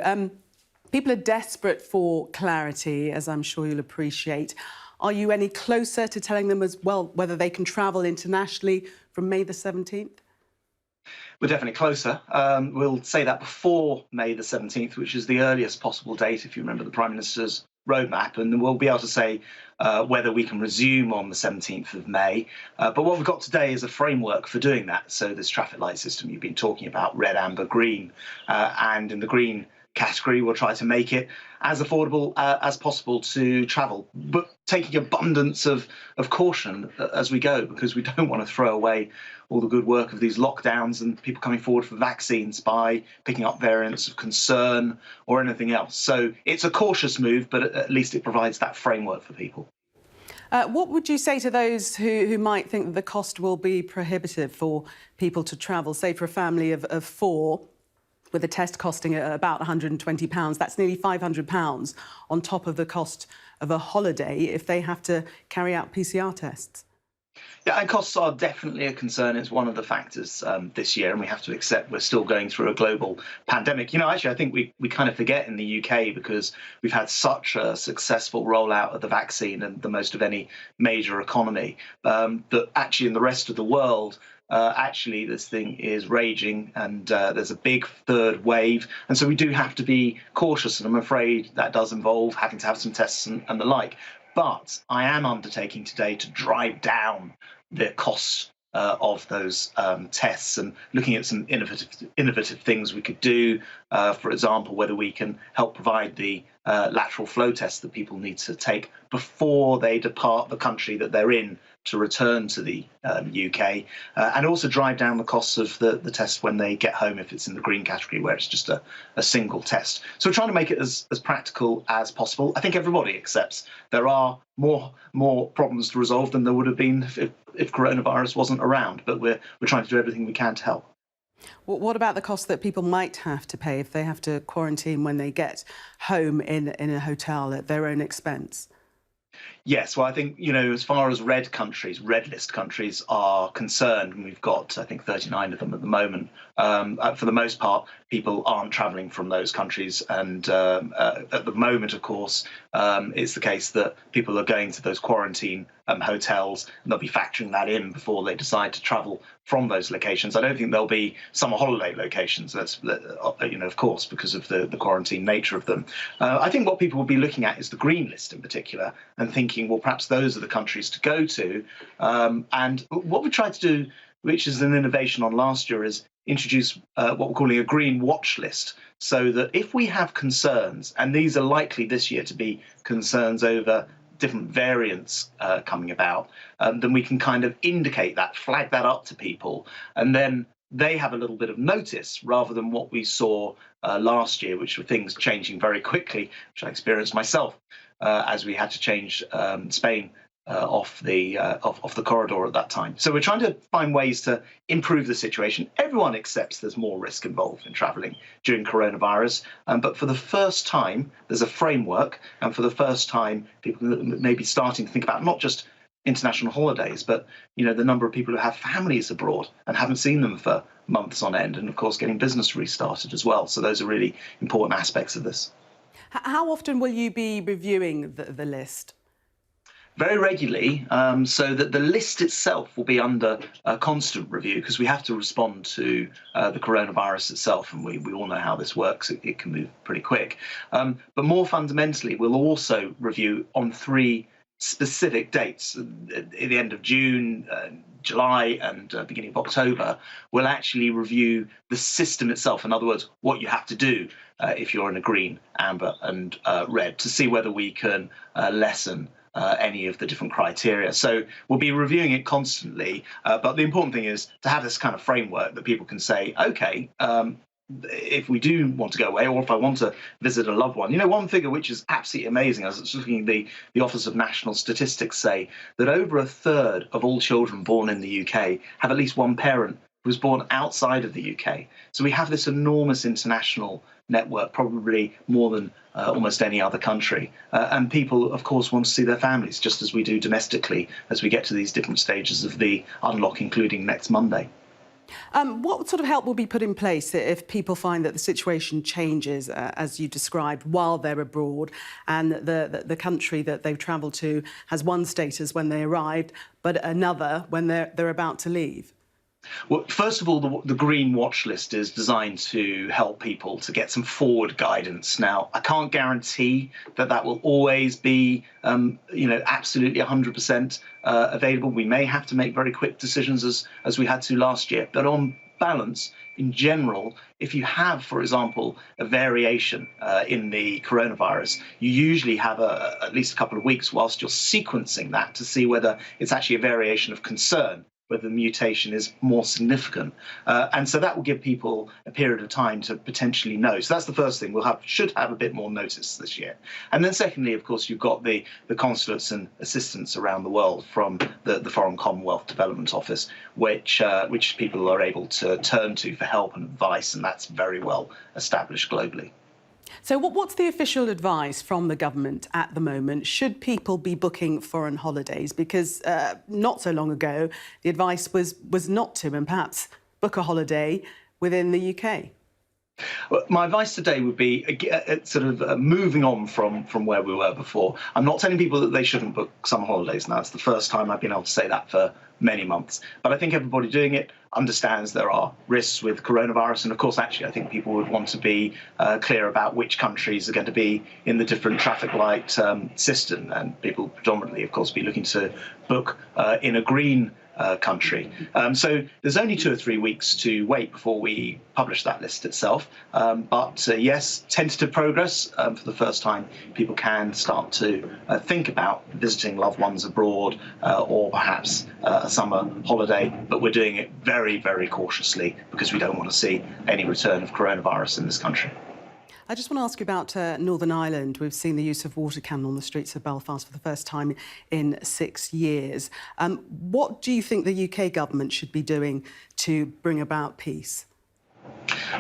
Um, People are desperate for clarity, as I'm sure you'll appreciate. Are you any closer to telling them as well whether they can travel internationally from May the 17th? We're definitely closer. We'll say that before May the 17th, which is the earliest possible date, if you remember the Prime Minister's roadmap, and then we'll be able to say whether we can resume on the 17th of May. But what we've got today is a framework for doing that. So this traffic light system you've been talking about, red, amber, green, and in the green category, we'll try to make it as affordable as possible to travel, but taking abundance of caution as we go, because we don't want to throw away all the good work of these lockdowns and people coming forward for vaccines by picking up variants of concern or anything else. So it's a cautious move, but at least it provides that framework for people. What would you say to those who might think that the cost will be prohibitive for people to travel, say for a family of four, with a test costing about £120, that's nearly £500 on top of the cost of a holiday if they have to carry out PCR tests? Yeah, and costs are definitely a concern. It's one of the factors this year, and we have to accept we're still going through a global pandemic. Actually, I think we kind of forget in the UK, because we've had such a successful rollout of the vaccine and the most of any major economy, that actually in the rest of the world, actually this thing is raging, and there's a big third wave, and so we do have to be cautious, and I'm afraid that does involve having to have some tests and the like. But I am undertaking today to drive down the cost of those tests, and looking at some innovative things we could do. For example, whether we can help provide the lateral flow test that people need to take before they depart the country that they're in to return to the UK, and also drive down the costs of the test when they get home, if it's in the green category where it's just a single test. So we're trying to make it as practical as possible. I think everybody accepts there are more problems to resolve than there would have been if coronavirus wasn't around, but we're trying to do everything we can to help. What about the cost that people might have to pay if they have to quarantine when they get home in a hotel at their own expense? Yes, well, I think, as far as red list countries are concerned, and we've got, I think, 39 of them at the moment, for the most part, people aren't travelling from those countries. And at the moment, of course, it's the case that people are going to those quarantine hotels, and they'll be factoring that in before they decide to travel from those locations. I don't think there'll be summer holiday locations, that's, of course, because of the quarantine nature of them. I think what people will be looking at is the green list in particular, and thinking, well, perhaps those are the countries to go to. And what we tried to do, which is an innovation on last year, is introduce what we're calling a green watch list, so that if we have concerns, and these are likely this year to be concerns over different variants coming about, then we can kind of indicate that, flag that up to people, and then they have a little bit of notice, rather than what we saw last year, which were things changing very quickly, which I experienced myself as we had to change Spain off the corridor at that time. So we're trying to find ways to improve the situation. Everyone accepts there's more risk involved in travelling during coronavirus, but for the first time, there's a framework, and for the first time, people may be starting to think about not just international holidays, but the number of people who have families abroad and haven't seen them for months on end, and of course getting business restarted as well. So those are really important aspects of this. How often will you be reviewing the list? Very regularly, so that the list itself will be under constant review, because we have to respond to the coronavirus itself, and we all know how this works. It can move pretty quick. But more fundamentally, we'll also review on 3 specific dates. At the end of June, July, and beginning of October, we'll actually review the system itself. In other words, what you have to do if you're in a green, amber, and red, to see whether we can lessen any of the different criteria. So we'll be reviewing it constantly, but the important thing is to have this kind of framework that people can say, okay, if we do want to go away, or if I want to visit a loved one. One figure which is absolutely amazing, I was looking at the Office of National Statistics, say that over a third of all children born in the UK have at least one parent who was born outside of the UK. So we have this enormous international network, probably more than almost any other country. And people, of course, want to see their families, just as we do domestically, as we get to these different stages of the unlock, including next Monday. What sort of help will be put in place if people find that the situation changes, as you described, while they're abroad, and the country that they've travelled to has one status when they arrived, but another when they're about to leave? Well, first of all, the Green Watch List is designed to help people to get some forward guidance. Now, I can't guarantee that that will always be, absolutely 100% available. We may have to make very quick decisions as we had to last year. But on balance, in general, if you have, for example, a variation in the coronavirus, you usually have at least a couple of weeks whilst you're sequencing that to see whether it's actually a variation of concern, whether the mutation is more significant. And so that will give people a period of time to potentially know. So that's the first thing. Should have a bit more notice this year. And then secondly, of course, you've got the consulates and assistants around the world from the Foreign Commonwealth Development Office, which people are able to turn to for help and advice, and that's very well established globally. So what's the official advice from the government at the moment? Should people be booking foreign holidays? Because not so long ago, the advice was not to, and perhaps book a holiday within the UK. Well, my advice today would be moving on from where we were before. I'm not telling people that they shouldn't book summer holidays. Now, it's the first time I've been able to say that for many months. But I think everybody doing it understands there are risks with coronavirus. And of course, actually, I think people would want to be clear about which countries are going to be in the different traffic light system. And people predominantly, of course, be looking to book in a green country. So there's only 2 or 3 weeks to wait before we publish that list itself. But yes, tentative progress. For the first time, people can start to think about visiting loved ones abroad or perhaps a summer holiday. But we're doing it very, very cautiously because we don't want to see any return of coronavirus in this country. I just want to ask you about Northern Ireland. We've seen the use of water cannon on the streets of Belfast for the first time in 6 years. What do you think the UK government should be doing to bring about peace?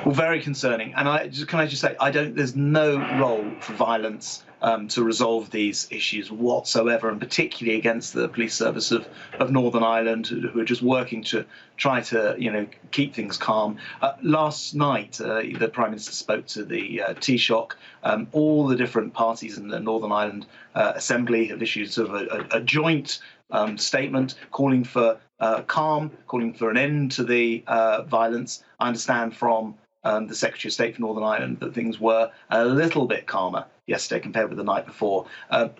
Well, very concerning. And can I just say, there's no role for violence to resolve these issues whatsoever, and particularly against the police service of Northern Ireland, who are just working to try to, keep things calm. Last night, the Prime Minister spoke to the Taoiseach. All the different parties in the Northern Ireland Assembly have issued sort of a joint statement calling for calm, calling for an end to the violence. I understand from the Secretary of State for Northern Ireland that things were a little bit calmer yesterday compared with the night before.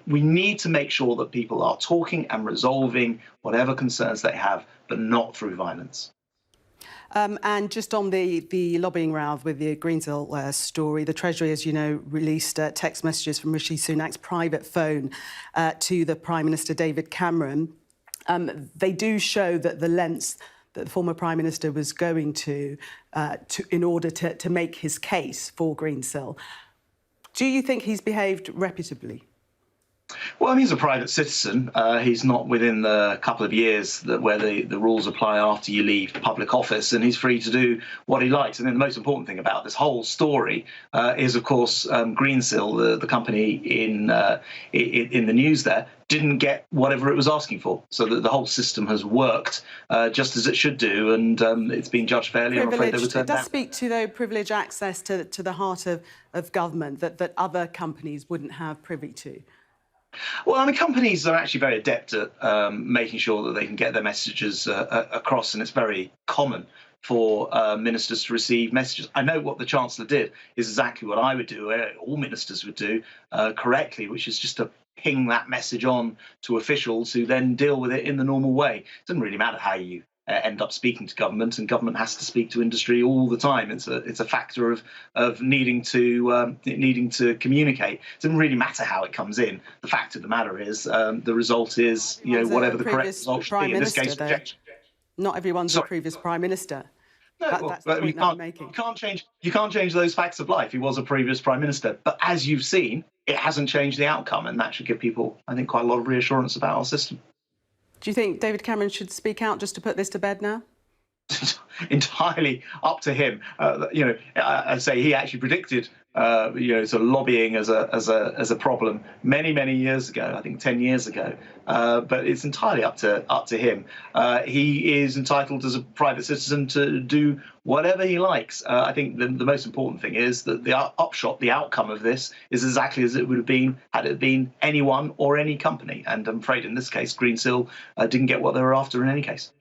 We need to make sure that people are talking and resolving whatever concerns they have, but not through violence. And just on the lobbying row with the Greensill story, the Treasury, as you know, released text messages from Rishi Sunak's private phone to the Prime Minister David Cameron. They do show that the lengths that the former Prime Minister was going to in order to make his case for Greensill. Do you think he's behaved reputably? Well, he's a private citizen. He's not within the couple of years where the rules apply after you leave public office, and he's free to do what he likes. And then the most important thing about this whole story is, of course, Greensill, the company in the news there, didn't get whatever it was asking for. So that the whole system has worked just as it should do, and it's been judged fairly. I'm afraid they were turned down. It does speak to, though, privileged access to the heart of government that other companies wouldn't have privy to. Well, I mean, companies are actually very adept at making sure that they can get their messages across, and it's very common for ministers to receive messages. I know what the Chancellor did is exactly what I would do, all ministers would do correctly, which is just to ping that message on to officials who then deal with it in the normal way. It doesn't really matter how you end up speaking to government, and government has to speak to industry all the time. It's a factor of needing to communicate. It doesn't really matter how it comes in. The fact of the matter is the result is whatever the correct result should be. In this case, rejection. Not everyone's a previous Prime Minister. No, that's the point that I'm making. You can't change those facts of life. He was a previous Prime Minister, but as you've seen, it hasn't changed the outcome, and that should give people, I think, quite a lot of reassurance about our system. Do you think David Cameron should speak out just to put this to bed now? Entirely up to him. I say he actually predicted sort of lobbying as a problem many years ago. I think 10 years ago. But it's entirely up to him. He is entitled as a private citizen to do whatever he likes. I think the most important thing is that the upshot, the outcome of this, is exactly as it would have been had it been anyone or any company. And I'm afraid in this case, Greensill didn't get what they were after in any case.